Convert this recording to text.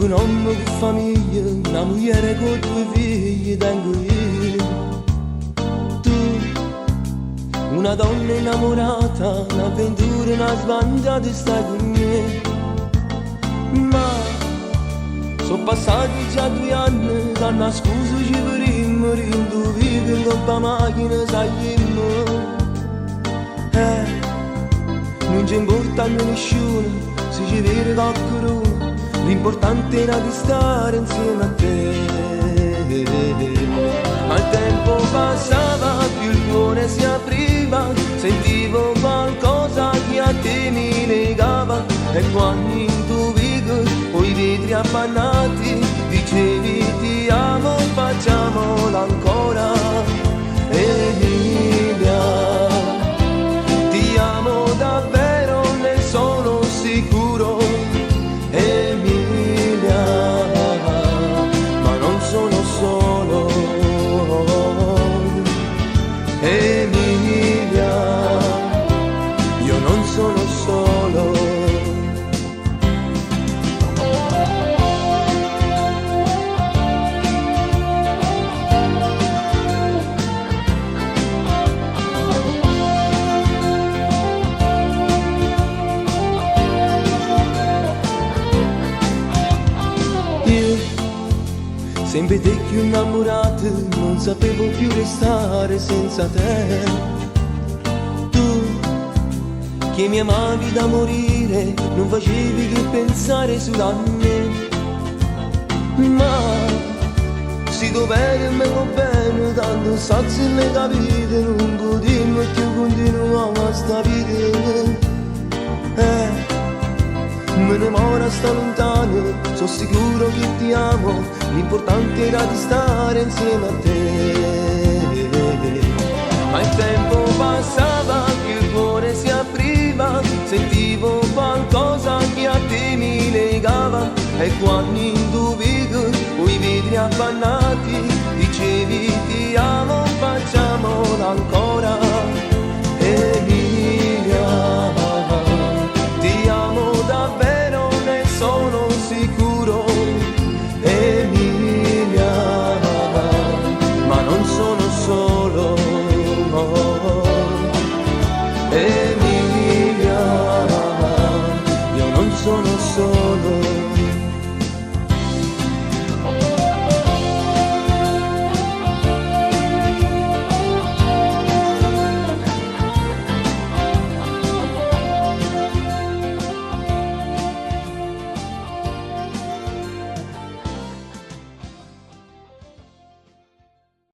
un uomo con famiglia, una moglie con due figli, tengo io. Tu, una donna innamorata, un'avventura, una sbagliata, stai con me. Ma sono passati già 2 anni, danno scusa ci vorremmo, rindo vivo in coppa macchina, sai non ci importa a nessuno, se ci vede qualcuno, l'importante era di stare insieme a te. Ma il tempo passava, più il cuore si apriva, sentivo qualcosa che a te mi legava, e quando intuivo poi i vetri appannati, dicevi ti amo, facciamolo ancora. Emilia, ti amo davvero, ne sono sicuro. Emilia, ma non sono solo. Emilia, io non sono solo. Sempre te più innamorato, non sapevo più restare senza te. Tu, che mi amavi da morire, non facevi che pensare solo a me. Ma, si dov'è me va bene, tanto sazio e me capite, non godimmo e più continuiamo a sta vita. Me ne mora sta lontano, sono sicuro che ti amo, l'importante era di stare insieme a te. Ma il tempo passava, più il cuore si apriva, sentivo qualcosa che a te mi legava, e quando